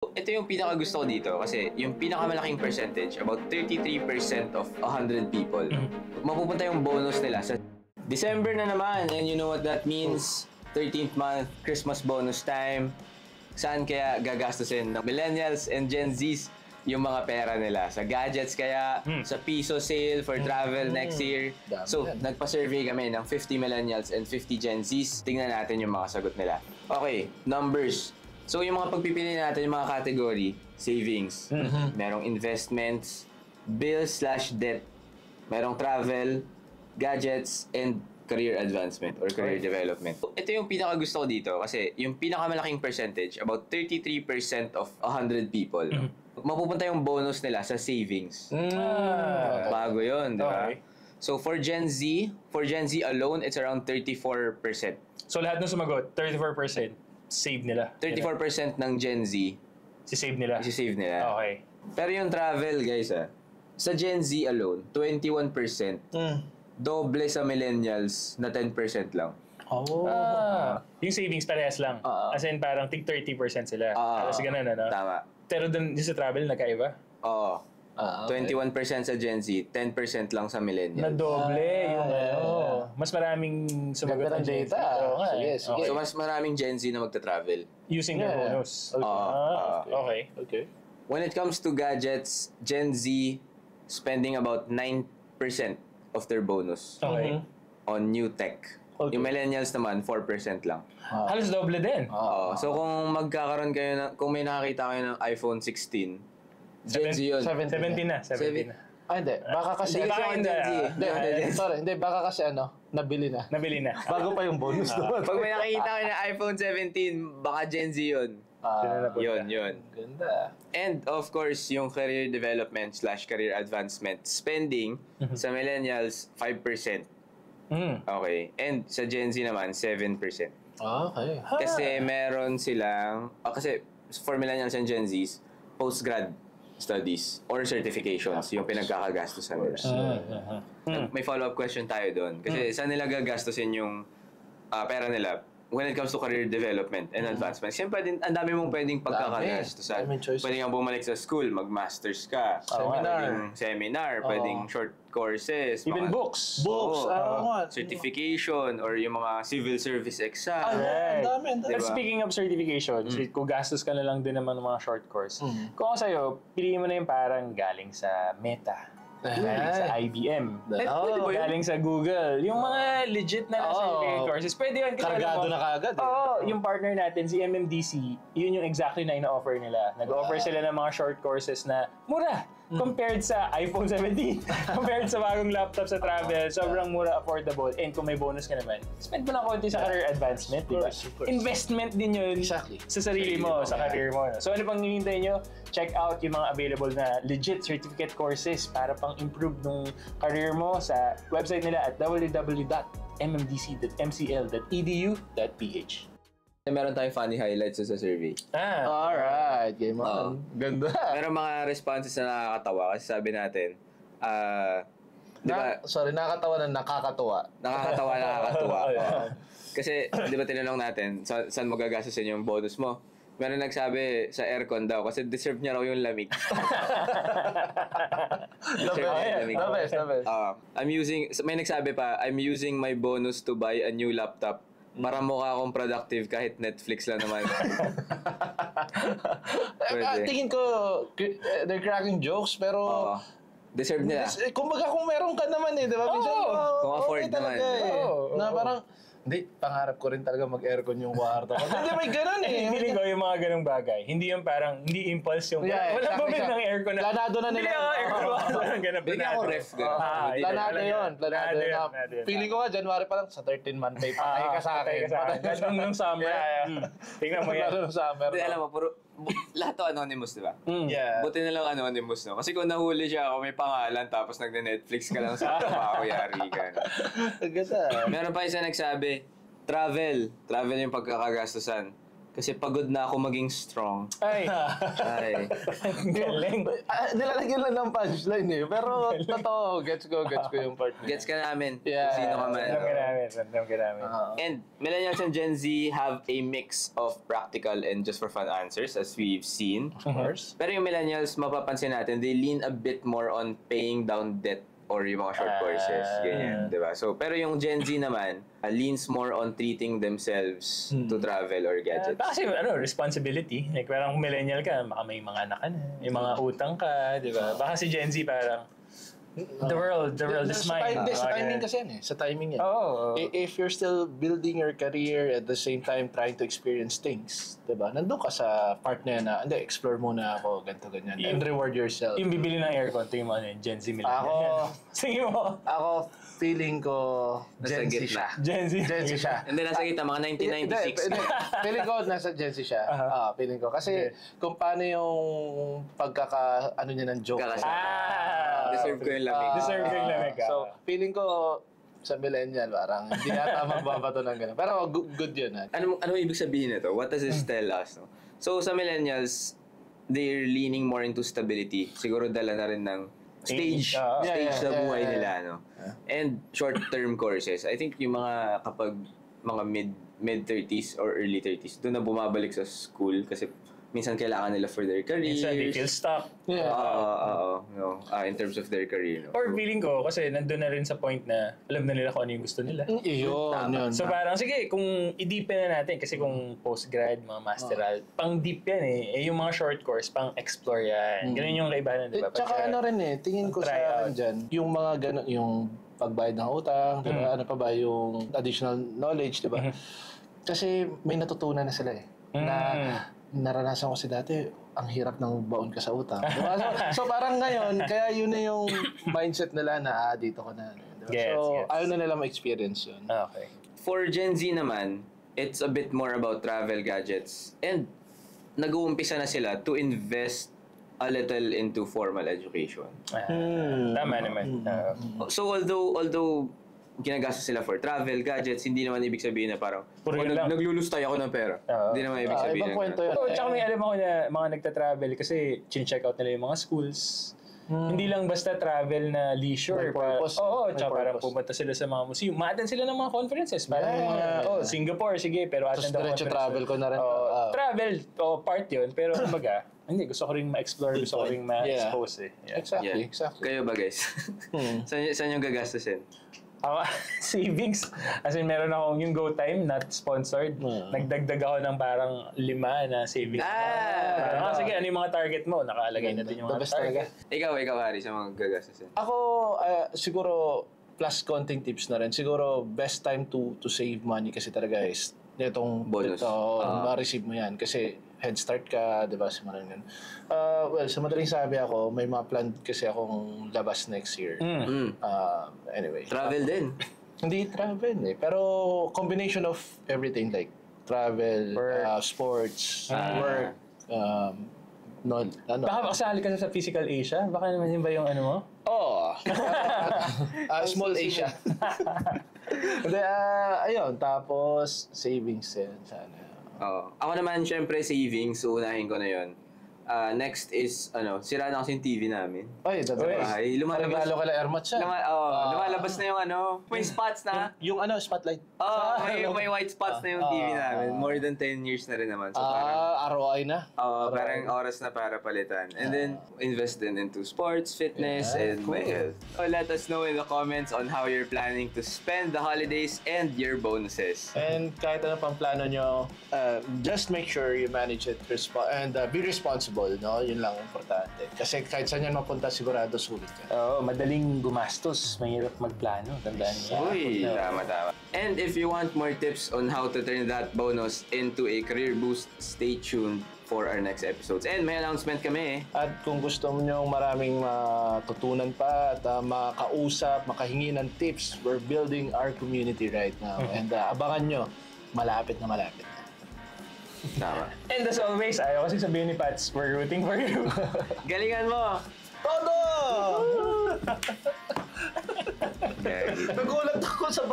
Ito yung pinaka-gusto ko dito kasi yung pinakamalaking percentage, about 33% of 100 people, mapupunta yung bonus nila sa December na naman. And you know what that means? 13th month, Christmas bonus time. Saan kaya gagastusin ng millennials and Gen Zs yung mga pera nila? Sa gadgets kaya? Sa piso sale for travel next year? So, nagpa-survey kami ng 50 millennials and 50 Gen Zs. Tingnan natin yung mga sagot nila. Okay, numbers. So, yung mga pagpipili natin, yung mga category, savings, merong investments, bills/debt, merong travel, gadgets, and career advancement or career development. Ito yung pinaka-gusto ko dito kasi yung pinakamalaking percentage, about 33% of 100 people, mapupunta yung bonus nila sa savings. Bago yun, di ba? Okay. So, for Gen Z alone, it's around 34%. So lahat ng sumagot, 34% save nila. 34% ng Gen Z, Si-save nila. isi-save nila. Okay. Pero yung travel, guys, sa Gen Z alone, 21%. Doble sa millennials na 10% lang. Yung savings parehas lang. As in parang tig 30% sila. Tapos ganun, ano? Tama. Pero dun sa travel, nagkaiba? Oo. 21% sa Gen Z, 10% lang sa millennials. Na doble yung mas maraming sumagot Ganda ng ng Gen Z. data. Oo nga, Sige, eh. sige. Okay. So, mas maraming Gen Z na magta-travel. Using their bonus. Okay. Okay. When it comes to gadgets, Gen Z spending about 9% of their bonus Okay. on new tech. Okay. Yung millennials naman, 4% lang. Halos doble din. So, kung magkakaroon kayo kung may nakakita kayo ng iPhone 16, Gen Z yun. 17 na. 17 na. Hindi. Baka kasi... Hindi kasi ako Gen Z. Hindi, sorry. Hindi, baka kasi nabili na. Nabili na. Bago pa yung bonus naman. Pag may nakikita kayo ng iPhone 17, baka Gen Z yun. Yun. Ganda. And of course, yung career development/career advancement spending sa millennials, 5%. Okay. And sa Gen Z naman, 7%. Okay. Kasi meron silang, kasi for millennials and Gen Zs, postgrad studies or certifications yung pinagkakagastusan nila. May follow-up question tayo doon. Kasi saan nila gagastusin yung pera nila when it comes to career development and advancement? Siyempre, ang dami mong pwedeng pagkakagastusan. Daming choices. Pwede kang bumalik sa school, mag-masters ka. Seminar, pwedeng short courses. Even mga- books. Books. certification or yung mga civil service exam. Ang dami. Diba? But speaking of certifications, kung gastos ka na lang din naman ng mga short course, kung ako sa'yo, piliin mo na yung parang galing sa Meta, galing sa IBM, Pwede ba yun? galing sa Google, yung mga legit na certificate courses, pwede yun. Kasi Kargado alam mo, na kaagad. Oo, yung partner natin, si MMDC, yun yung exactly na ina-offer nila. Nag-offer sila ng mga short courses na mura compared sa iPhone 17, compared sa bagong laptop sa travel, sobrang mura, affordable, and kung may bonus ka naman, spend mo lang konti sa career advancement, di ba? Of course. Investment din yun Exactly. sa sarili mo, sa career mo. So ano pang hinihintay nyo? Check out yung mga available na legit certificate courses para pang improve nung career mo sa website nila at www.mmdc.mcl.edu.ph. Meron tayong funny highlights sa survey. Alright. Game on. Ganda. Meron mga responses na nakakatawa kasi sabi natin, di ba, Sorry, nakakatawa na nakakatuwa. nakakatawa. Kasi, di ba tinanong natin, saan mo gagastusin yung bonus mo? Meron nagsabi sa aircon daw kasi deserve niya raw yung lamig. Deserve niya yung lamig. The best. May nagsabi pa, I'm using my bonus to buy a new laptop para mukha akong productive kahit Netflix lang naman. Pwede. Tingin ko, they're cracking jokes, pero... Deserve nila. Kumbaga kung meron ka naman di ba? Minsan, Kung afford okay talaga naman. Na parang, hindi, pangarap ko rin talaga mag-aircon yung kwarto ko. Hindi, may ganun Feeling ko yung mga ganung bagay. Hindi yung parang, hindi impulse yung, walang bumili ng aircon na. Planado na nila. Hindi ako aircon. Walang ganun. Bigyan ako ref. Planado yun. Planado yun. yun. Feeling ko nga, January pa lang, sa 13-month pay, patay ka sa akin. Nung summer. Tingnan mo yan. Lalo ng summer. Hindi, alam mo, lahat to anonymous, di ba? Yeah. Buti na lang anonymous, no? Kasi kung nahuli siya ako, may pangalan, tapos nagne-Netflix ka lang sa trabaho, yari ka. Ganda. Meron pa isa nagsabi, travel yung pagkakagastusan. Kasi pagod na ako maging strong. Ay, Ay. galing. Nilalagyan lang ng punchline eh. Pero totoo, gets ko yung part niya. Gets ka namin. Yeah. Kung sino ka man. Random ka namin. And millennials and Gen Z have a mix of practical and just for fun answers as we've seen. Of course. Pero yung millennials, mapapansin natin, they lean a bit more on paying down debt or yung mga short courses. Ganyan, di ba? So, pero yung Gen Z naman, leans more on treating themselves to travel or gadgets. Kasi responsibility. Like parang millennial ka, baka may mga anak ka na, may mga utang ka, di ba? Baka si Gen Z parang, the world is mine. Sa timing kasi yan eh. Sa timing yan. Oo. If you're still building your career at the same time trying to experience things, diba? Nandun ka sa part na yan na, hindi, explore muna ako, ganito, ganyan. And reward yourself. Yung bibili ng aircon, tingin mo ano yun, Gen Z millennial. Sige mo. Ako, feeling ko, Nasa Gen Z gitna. siya. Gen Z. Gen Z siya. And then nasa kita, mga 1996. Hindi. Feeling ko nasa Gen Z siya. Feeling ko. Kasi kung paano yung ano niya ng joke. Deserve ko yung lamig. Deserve ko yung lamig. So, feeling ko sa millennial, parang hindi yata magbabato ng gano'n. Pero good yun. Ano ibig sabihin nito? What does this tell us? No? So, sa millennials, they're leaning more into stability. Siguro dala na rin ng stage na buhay nila. No? And short-term courses. I think yung mga kapag mga mid-30s or early 30s, doon na bumabalik sa school kasi minsan kailangan nila for their careers. Minsan they feel stuck. In terms of their career. No? Or feeling ko, kasi nandun na rin sa point na alam na nila kung ano yung gusto nila. Yun. So parang, sige, kung i-deepen na natin, kasi kung postgrad, mga masteral, pang deep yan eh. Yung mga short course, pang explore yan. Ganun yung kaibahan, di ba? Tsaka ano rin eh, tingin ko sa akin dyan, yung mga gano'n, yung pagbayad ng utang, diba? Ano pa ba, yung additional knowledge, diba? Kasi may natutunan na sila eh. Na naranasan ko si dati, ang hirap ng baon ka sa utang. Diba? So parang ngayon, kaya yun na yung mindset nila na dito ko na. Diba? So ayaw na nila ma-experience yun. Okay. For Gen Z naman, it's a bit more about travel gadgets and nag-uumpisa na sila to invest a little into formal education. Tama naman. So although ginagastos sila for travel gadgets, hindi naman ibig sabihin na parang naglulustay ako ng pera. Hindi naman ibig sabihin. Ibang kwento yun. Tsaka may alam ako na mga nagta-travel kasi chin-check out nila yung mga schools. Hindi lang basta travel na leisure. May purpose. Tsaka parang pumunta sila sa mga museum. Ma-attend sila ng mga conferences. Parang Singapore, sige, pero attend ang diretso conference. travel ko na rin. Travel, part yun. Pero kumbaga, hindi, gusto ko rin ma-explore, gusto ko rin ma-expose eh. Exactly. Kayo ba guys? Saan yung gagastusin? Ako, savings. As in, meron akong yung Go Time, not sponsored. Nagdagdag ako ng parang 5 na savings. Sige, ano yung mga target mo? Nakalagay na din yung mga target. Ikaw, Harry, sa mga gagastusin. Ako, siguro, plus konting tips na rin. Siguro, best time to save money kasi talaga is itong bonus. Ma-receive mo yan. Kasi head start ka, di ba? Well, sa madaling sabi ako, may mga plan kasi akong labas next year. Anyway. Travel din. Hindi travel eh. Pero combination of everything like travel, sports, work, Baka kasali ka sa Physical Asia? Baka naman yun ba yung ano mo? Small Asia. Ayun, tapos savings yan sana. Ako naman, syempre, savings. So, unahin ko na yun. Next is, sira na kasi yung TV namin. Ay, bahay. Regalo ka lang Airmat siya. Lumalabas na yung may spots na. Yung spotlight. May white spots na yung TV namin. More than 10 years na rin naman. So, ROI na. parang oras na para palitan. And then, invest din into sports, fitness, and my health. So, let us know in the comments on how you're planning to spend the holidays and your bonuses. And kahit ano pang plano nyo, just make sure you manage it and be responsible, no? Yun lang importante. Kasi kahit saan yan mapunta, sigurado sulit ka. Madaling gumastos. Mahirap magplano. Tandaan niya. Uy, tama. And if you want more tips on how to turn that bonus into a career boost, stay tuned for our next episodes. And may announcement kami eh. At kung gusto nyo maraming matutunan pa at makausap, makahingi ng tips, we're building our community right now. And abangan nyo, malapit na. Tama. And as always, ayaw kasi sabihin ni Pats, we're rooting for you. Galingan mo! Todo! Okay. Nagulat ako sa